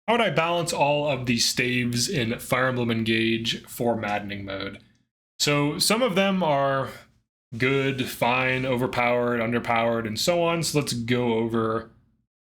How would I balance all of these staves in Fire Emblem Engage for Maddening mode? So some of them are good, fine, overpowered, underpowered, and so on. So let's go over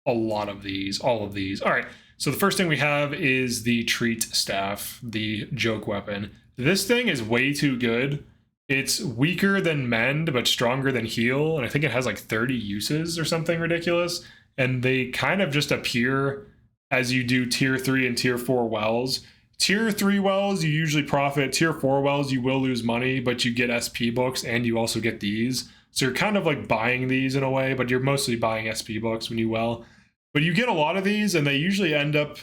a lot of these, all of these. All right, so the first thing we have is the Treat Staff, the joke weapon. This thing is way too good. It's weaker than Mend, but stronger than Heal, and I think it has like 30 uses or something ridiculous. And they kind of just appear as you do tier 3 and tier 4 wells. Tier 3 wells, you usually profit. Tier 4 wells, you will lose money, but you get SP books and you also get these. So you're kind of like buying these in a way, but you're mostly buying SP books when you well. But you get a lot of these, and they usually end up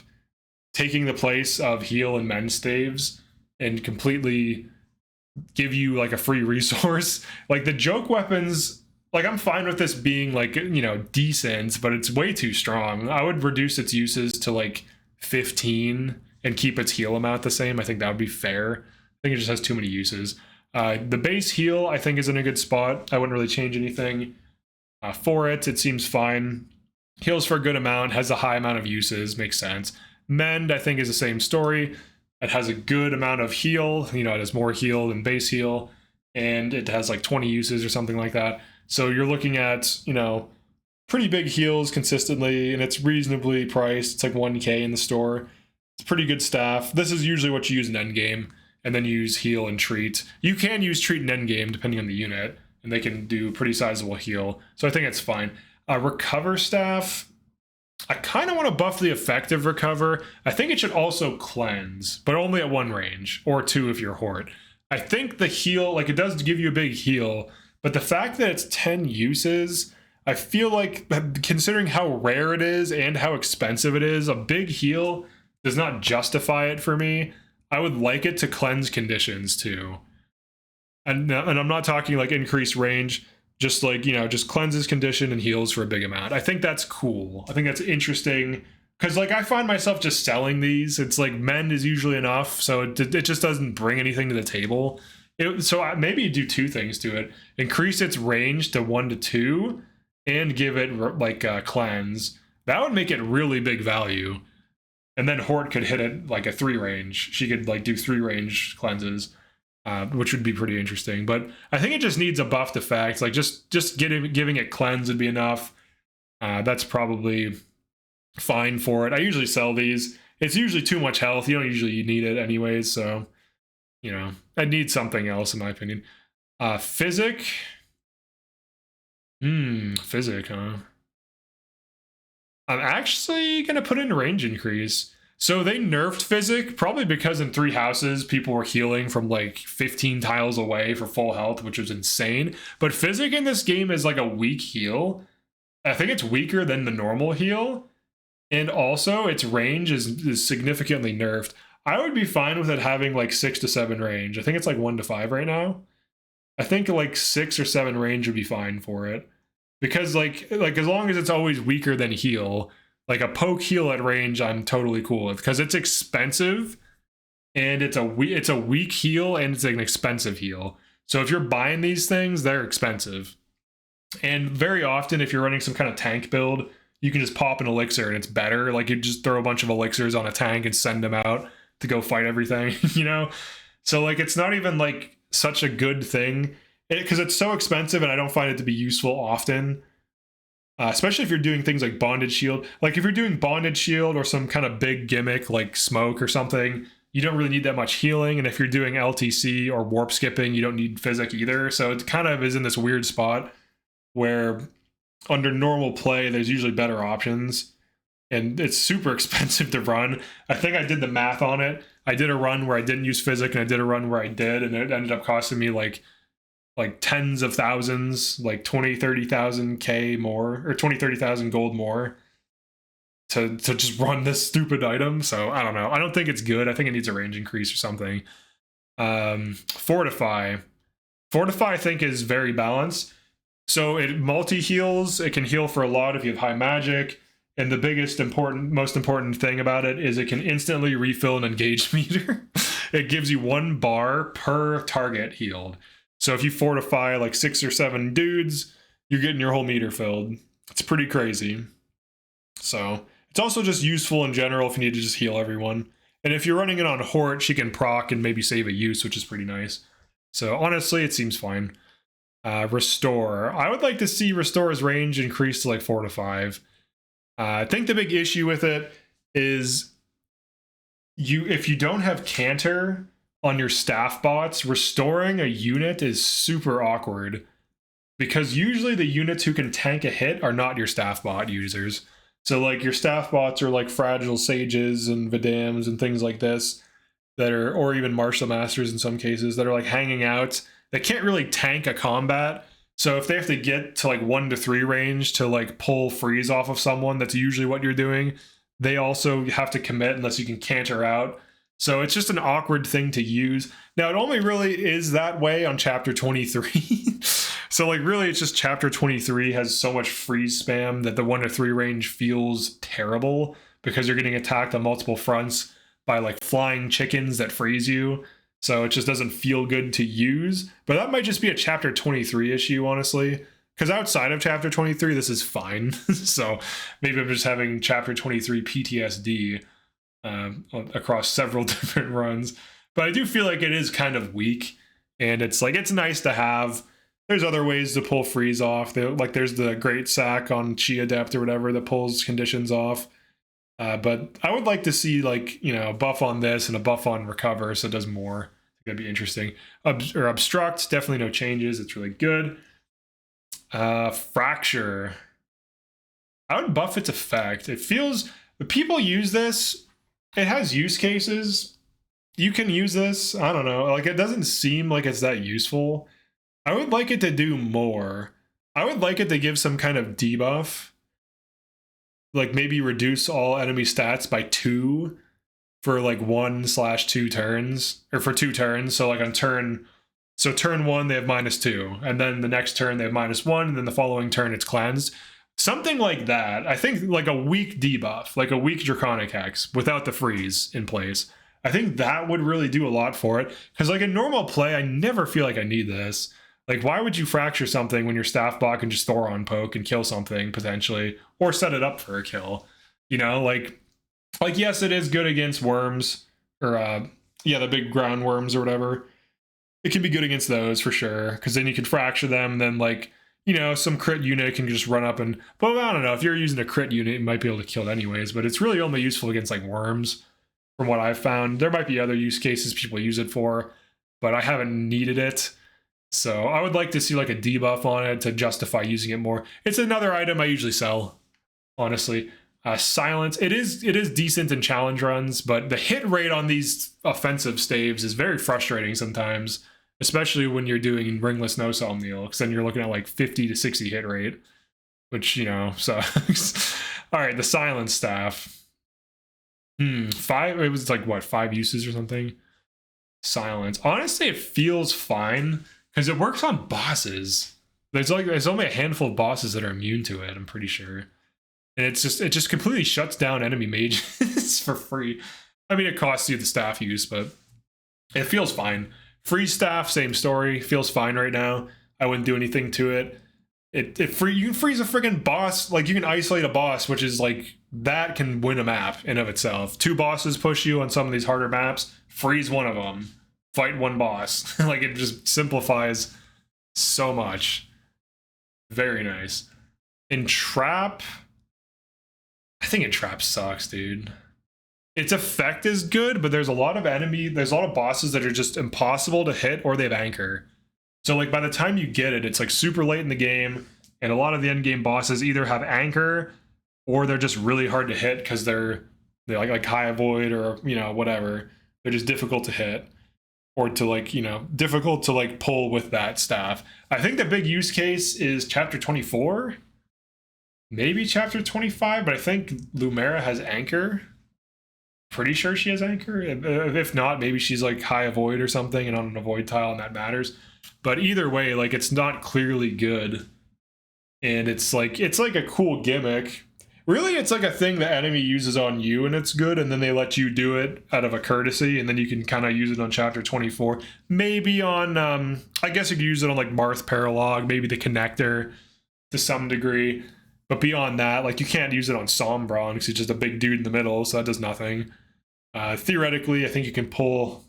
taking the place of heal and mend staves and completely give you like a free resource. Like the joke weapons, like I'm fine with this being like, you know, decent, but it's way too strong. I would reduce its uses to like 15 and keep its heal amount the same. I think that would be fair. I think it just has too many uses. The base heal, I think, is in a good spot. I wouldn't really change anything for it. It seems fine. Heals for a good amount, has a high amount of uses, makes sense. Mend, I think, is the same story. It has a good amount of heal. You know, it has more heal than base heal, and it has like 20 uses or something like that. So you're looking at, you know, pretty big heals consistently, and it's reasonably priced. It's like 1K in the store. It's pretty good staff. This is usually what you use in endgame, and then you use heal and treat. You can use treat in endgame depending on the unit, and they can do pretty sizable heal. So I think it's fine. Recover staff, I kind of want to buff the effective recover. I think it should also cleanse, but only at one range, or two if you're Hort. I think the heal, like it does give you a big heal, but the fact that it's 10 uses, I feel like considering how rare it is and how expensive it is, a big heal does not justify it for me. I would like it to cleanse conditions too. And I'm not talking like increased range, just like, you know, just cleanses condition and heals for a big amount. I think that's cool. I think that's interesting because like I find myself just selling these. It's like mend is usually enough, so it just doesn't bring anything to the table. So maybe you do two things to it: increase its range to 1 to 2, and give it like cleanse. That would make it really big value. And then Hort could hit it like a 3 range. She could like do 3 range cleanses. Which would be pretty interesting, but I think it just needs a buffed effect. Like just giving it cleanse would be enough. That's probably fine for it. I usually sell these. It's usually too much health. You don't usually need it anyways, so you know, I need something else in my opinion. Physic. Physic, huh? I'm actually gonna put in range increase. So they nerfed Physic, probably because in 3 houses, people were healing from like 15 tiles away for full health, which was insane. But Physic in this game is like a weak heal. I think it's weaker than the normal heal. And also, its range is significantly nerfed. I would be fine with it having like 6 to 7 range. I think it's like 1 to 5 right now. I think like 6 or 7 range would be fine for it. Because like as long as it's always weaker than heal, like a poke heal at range, I'm totally cool with, because it's expensive, and it's a weak heal, and it's an expensive heal. So if you're buying these things, they're expensive. And very often, if you're running some kind of tank build, you can just pop an elixir and it's better. Like you just throw a bunch of elixirs on a tank and send them out to go fight everything, you know? So like it's not even like such a good thing because it's so expensive, and I don't find it to be useful often. Especially if you're doing things like Bonded Shield. Like if you're doing Bonded Shield or some kind of big gimmick like Smoke or something, you don't really need that much healing. And if you're doing LTC or Warp Skipping, you don't need Physic either. So it kind of is in this weird spot where under normal play, there's usually better options. And it's super expensive to run. I think I did the math on it. I did a run where I didn't use Physic, and I did a run where I did, and it ended up costing me like tens of thousands, like 20-30,000 K more, or 20-30,000 gold more to just run this stupid item. So I don't know. I don't think it's good. I think it needs a range increase or something. Fortify, I think, is very balanced. So it multi-heals. It can heal for a lot if you have high magic. And the most important thing about it is it can instantly refill an engage meter. It gives you 1 bar per target healed. So if you fortify like 6 or 7 dudes, you're getting your whole meter filled. It's pretty crazy. So, It's also just useful in general if you need to just heal everyone. And if you're running it on Hort, she can proc and maybe save a use, which is pretty nice. So honestly, it seems fine. Restore. I would like to see Restore's range increase to like 4 to 5. I think the big issue with it is if you don't have Canter on your staff bots, restoring a unit is super awkward. Because usually the units who can tank a hit are not your staff bot users. So like your staff bots are like Fragile Sages and Vidams and things like this that are, or even Martial Masters in some cases, that are like hanging out. They can't really tank a combat. So if they have to get to like 1 to 3 range to like pull freeze off of someone, that's usually what you're doing. They also have to commit unless you can canter out. So it's just an awkward thing to use. Now, it only really is that way on Chapter 23. So, like, really, it's just Chapter 23 has so much freeze spam that the 1 to 3 range feels terrible because you're getting attacked on multiple fronts by, like, flying chickens that freeze you. So it just doesn't feel good to use. But that might just be a Chapter 23 issue, honestly. Because outside of Chapter 23, this is fine. So maybe I'm just having Chapter 23 PTSD across several different runs. But I do feel like it is kind of weak. And it's like, it's nice to have. There's other ways to pull freeze off. Like there's the Great Sack on Chi Adept or whatever that pulls conditions off. But I would like to see, like, you know, a buff on this and a buff on Recover so it does more. I think that'd be interesting. Or Obstruct, definitely no changes. It's really good. Fracture. I would buff its effect. It feels, the people use this, it has use cases. You can use this. I don't know. Like, it doesn't seem like it's that useful. I would like it to do more. I would like it to give some kind of debuff. Like maybe reduce all enemy stats by 2 for like 1/2 turns, or for 2 turns. So like on turn 1 they have -2, and then the next turn they have -1, and then the following turn it's cleansed. Something like that. I think like a weak debuff, like a weak Draconic Hex without the freeze in place. I think that would really do a lot for it. Because like in normal play, I never feel like I need this. Like, why would you fracture something when your staff bot can just Thoron poke and kill something potentially, or set it up for a kill? You know, like yes, it is good against worms, or the big ground worms or whatever. It can be good against those for sure, because then you can fracture them. Then like, you know, some crit unit can just run up and. Well, I don't know, if you're using a crit unit, you might be able to kill it anyways. But it's really only useful against like worms, from what I've found. There might be other use cases people use it for, but I haven't needed it. So I would like to see like a debuff on it to justify using it more. It's another item I usually sell, honestly. Silence. It is decent in challenge runs, but the hit rate on these offensive staves is very frustrating sometimes, especially when you're doing Ringless No Somnial, because then you're looking at like 50 to 60 hit rate, which, you know, sucks. All right, the silence staff. 5. It was like what, 5 uses or something. Silence. Honestly, it feels fine. Because it works on bosses. There's only a handful of bosses that are immune to it, I'm pretty sure. And it just completely shuts down enemy mages for free. I mean, it costs you the staff use, but it feels fine. Freeze staff, same story. Feels fine right now. I wouldn't do anything to it. You can freeze a friggin' boss. Like, you can isolate a boss, which is like, that can win a map in of itself. 2 bosses push you on some of these harder maps. Freeze one of them. Fight 1 boss. Like, it just simplifies so much. Very nice. Entrap. I think Entrap sucks, dude. Its effect is good, but there's a lot of bosses that are just impossible to hit, or they have anchor. So like by the time you get it, it's like super late in the game, and a lot of the end game bosses either have anchor, or they're just really hard to hit because they're like high avoid, or, you know, whatever. They're just difficult to hit. Or to, like, you know, difficult to like pull with that staff. I think the big use case is Chapter 24, maybe Chapter 25, but I think Lumera has anchor. Pretty sure she has anchor. If not, maybe she's like high avoid or something and on an avoid tile, and that matters. But either way, like, it's not clearly good, and it's like a cool gimmick. Really, it's like a thing the enemy uses on you, and it's good, and then they let you do it out of a courtesy, and then you can kind of use it on Chapter 24. Maybe on, I guess you could use it on, like, Marth Paralog, maybe the Connector, to some degree. But beyond that, like, you can't use it on Sombron because he's just a big dude in the middle, so that does nothing. Theoretically, I think you can pull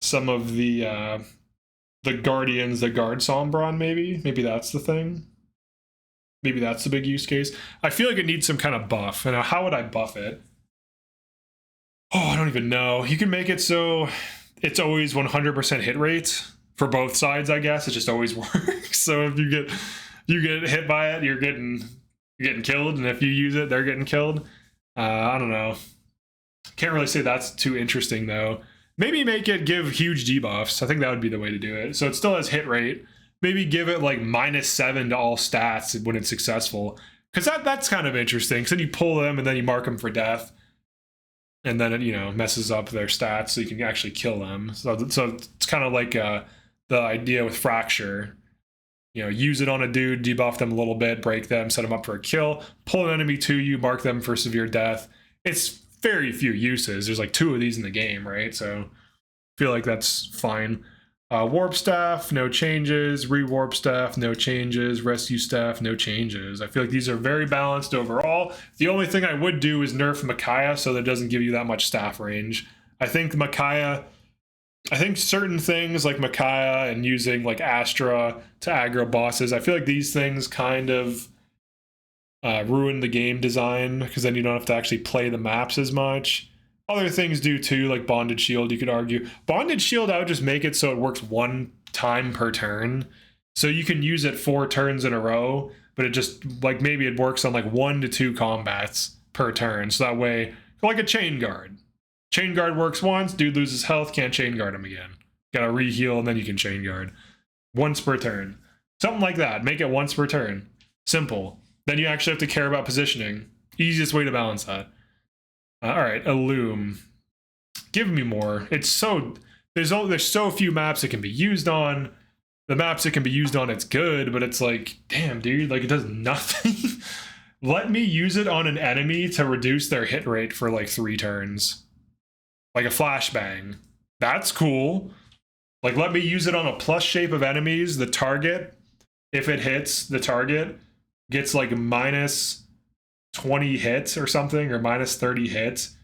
some of the guardians that guard Sombron, maybe. Maybe that's the thing. Maybe that's the big use case. I feel like it needs some kind of buff. And how would I buff it? Oh, I don't even know. You can make it so it's always 100% hit rate for both sides, I guess. It just always works. So if you get hit by it, you're getting killed, and if you use it, they're getting killed. I don't know. Can't really say that's too interesting though. Maybe make it give huge debuffs. I think that would be the way to do it. So it still has hit rate. Maybe give it like -7 to all stats when it's successful. Because that's kind of interesting. Because then you pull them and then you mark them for death. And then it, you know, messes up their stats so you can actually kill them. So it's kind of like the idea with Fracture. You know, use it on a dude, debuff them a little bit, break them, set them up for a kill, pull an enemy to you, mark them for severe death. It's very few uses. There's like 2 of these in the game, right? So I feel like that's fine. Warp Staff, no changes. Rewarp Staff, no changes. Rescue Staff, no changes. I feel like these are very balanced overall. The only thing I would do is nerf Micaiah so that it doesn't give you that much staff range. I think certain things like Micaiah and using like Astra to aggro bosses, I feel like these things kind of ruin the game design because then you don't have to actually play the maps as much. Other things do too, like Bonded Shield, you could argue. Bonded Shield, I would just make it so it works 1 time per turn. So you can use it 4 turns in a row, but it just, like, maybe it works on like 1 to 2 combats per turn. So that way, like a Chain Guard. Chain Guard works once, dude loses health, can't Chain Guard him again. Gotta re-heal and then you can Chain Guard. Once per turn. Something like that. Make it once per turn. Simple. Then you actually have to care about positioning. Easiest way to balance that. All right, Illume. Give me more. It's so there's so few maps it can be used on. The maps it can be used on, it's good, but it's like, damn, dude, like it does nothing. Let me use it on an enemy to reduce their hit rate for like 3 turns. Like a flashbang. That's cool. Like, let me use it on a plus shape of enemies. The target, if it hits the target, gets like -20 hits or something, or -30 hits,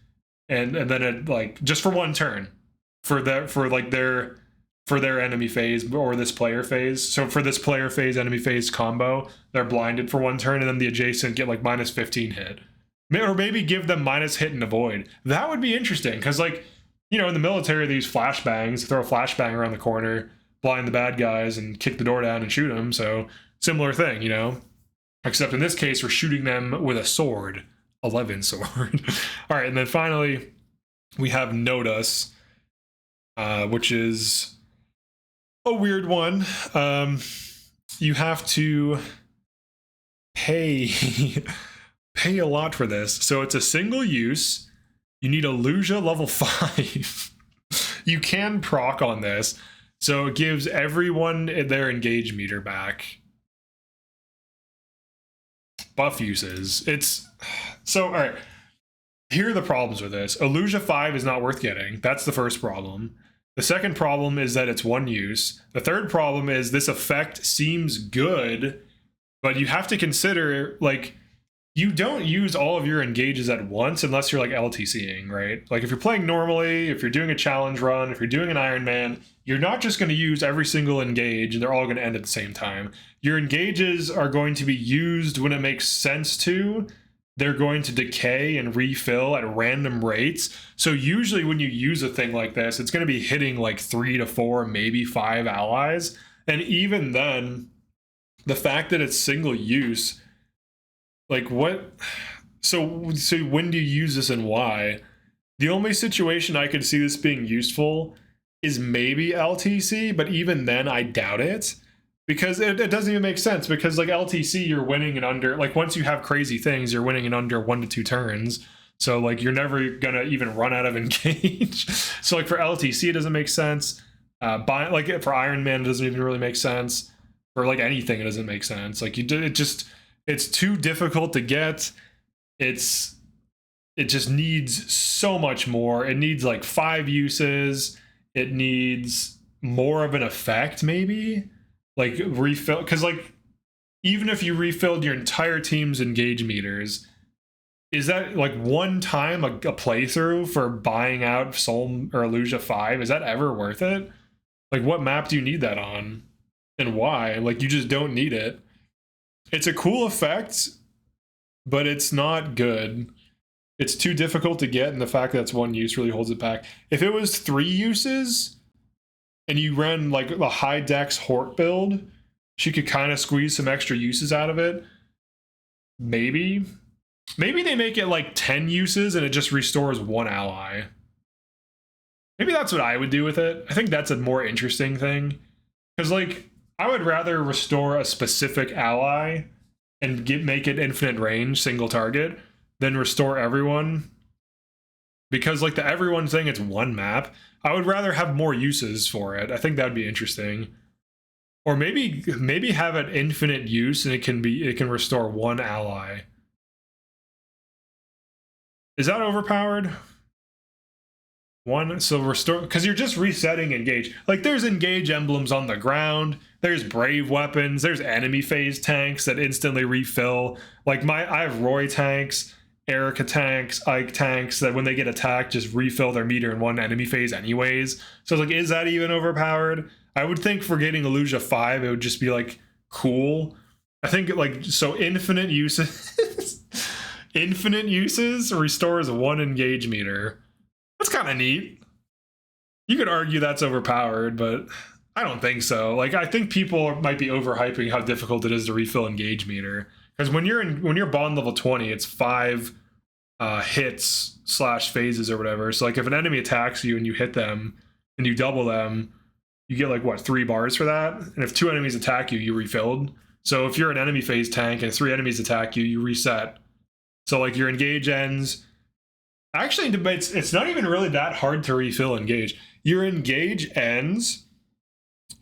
and then it, like, just for 1 turn for their enemy phase or this player phase. So for this player phase enemy phase combo, they're blinded for 1 turn, and then the adjacent get like -15 hit, or maybe give them minus hit and avoid. That would be interesting because, like, you know, in the military they use flashbangs, throw a flashbang around the corner, blind the bad guys, and kick the door down and shoot them. So similar thing, you know. Except in this case, we're shooting them with a sword. 11 sword. All right, and then finally, we have Notice, which is a weird one. You have to pay a lot for this. So it's a single use. You need Illusia level 5. You can proc on this. So it gives everyone their engage meter back. Buff uses. It's so, all right, here are the problems with this. Illusia 5 is not worth getting. That's the first problem. The second problem is that it's 1 use. The third problem is this effect seems good, but you have to consider, like, you don't use all of your engages at once unless you're like LTCing, right? Like if you're playing normally, if you're doing a challenge run, if you're doing an Iron Man, you're not just going to use every single engage and they're all going to end at the same time. Your engages are going to be used when it makes sense to. They're going to decay and refill at random rates. So usually when you use a thing like this, it's going to be hitting like 3 to 4, maybe 5 allies. And even then, the fact that it's single use, like what? So when do you use this and why? The only situation I could see this being useful is maybe LTC, but even then I doubt it. Because it doesn't even make sense, because like LTC, you're winning in under, like once you have crazy things, you're winning in under 1 to 2 turns. So like you're never gonna even run out of engage. So like for LTC, it doesn't make sense. Like for Iron Man, it doesn't even really make sense. For like anything, it doesn't make sense. Like it's too difficult to get. It just needs so much more. It needs like 5 uses. It needs more of an effect, maybe. Like refill, because like even if you refilled your entire team's engage meters, is that like one time a playthrough for buying out Soul or Illusia 5? Is that ever worth it? Like, what map do you need that on? And why? Like, you just don't need it. It's a cool effect, but it's not good. It's too difficult to get, and the fact that it's one use really holds it back. If it was 3 uses, and you ran like a high dex Hort build, she could kind of squeeze some extra uses out of it. Maybe. Maybe they make it like 10 uses and it just restores 1 ally. Maybe that's what I would do with it. I think that's a more interesting thing. Because, like, I would rather restore a specific ally and make it infinite range, single target, than restore everyone. Because, like, the everyone thing, it's one map. I would rather have more uses for it. I think that would be interesting. Or maybe have it infinite use and it can restore 1 ally. Is that overpowered? So restore, because you're just resetting engage. Like, there's engage emblems on the ground, there's brave weapons, there's enemy phase tanks that instantly refill. Like, I have Roy tanks, Erica tanks, Ike tanks that when they get attacked just refill their meter in one enemy phase anyways. So like, is that even overpowered? I would think for getting Illusia 5 it would just be like cool. I think like, so infinite uses infinite uses restores 1 engage meter. That's kind of neat. You could argue that's overpowered, but I don't think so. Like, I think people might be overhyping how difficult it is to refill engage meter. Because when you're bond level 20, it's 5 hits / phases or whatever. So like, if an enemy attacks you and you hit them and you double them, you get like, what, 3 bars for that? And if 2 enemies attack you, you refilled. So if you're an enemy phase tank and 3 enemies attack you, you reset. So like, your engage ends. Actually, it's not even really that hard to refill engage. Your engage ends,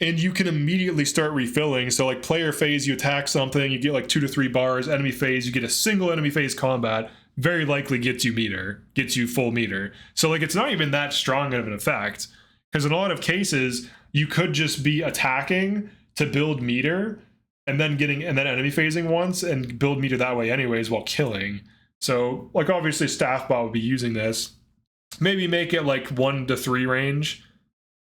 and you can immediately start refilling. So like, player phase, you attack something, you get like 2 to 3 bars. Enemy phase, you get a single enemy phase combat, very likely gets you full meter. So like, it's not even that strong of an effect, because in a lot of cases, you could just be attacking to build meter, and then enemy phasing once and build meter that way anyways while killing. So, like, obviously Staffbot would be using this. Maybe make it like 1 to 3 range,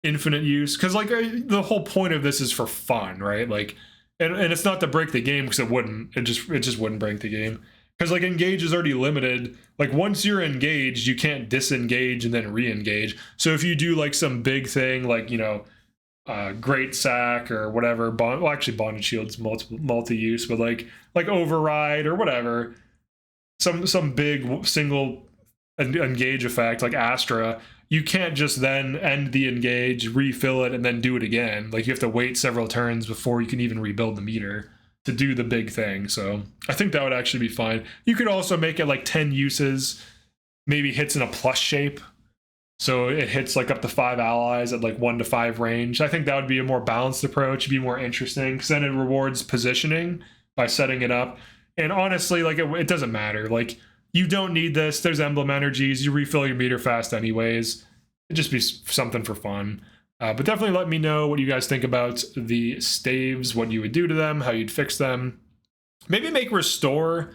infinite use, because like, the whole point of this is for fun, right? Like, and it's not to break the game, because it just wouldn't break the game. Because like, engage is already limited. Like, once you're engaged, you can't disengage and then re-engage. So if you do like some big thing, like, you know, Great Sack or whatever, actually Bonded Shield's multi-use, but like Override or whatever, some big single engage effect like Astra, you can't just then end the engage, refill it, and then do it again. Like, you have to wait several turns before you can even rebuild the meter to do the big thing. So I think that would actually be fine. You could also make it like 10 uses, maybe hits in a plus shape, so it hits like up to 5 allies at like 1 to 5 range. I think that would be a more balanced approach, be more interesting, because then it rewards positioning by setting it up. And honestly, like, it doesn't matter. Like, you don't need this. There's emblem energies. You refill your meter fast anyways. It'd just be something for fun. But definitely let me know what you guys think about the staves, what you would do to them, how you'd fix them. Maybe make restore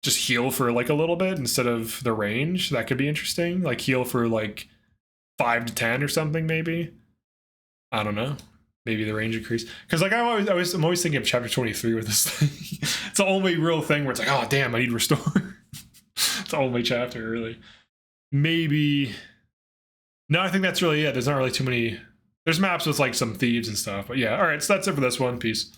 just heal for like a little bit instead of the range. That could be interesting. Like, heal for like 5 to 10 or something, maybe. I don't know. Maybe the range increase. Because like, I'm always thinking of chapter 23 with this thing. It's the only real thing where it's like, oh damn, I need restore. It's the only chapter, really. Maybe. No, I think that's really it. There's not really too many. There's maps with like some thieves and stuff. But yeah, all right, so that's it for this one. Peace.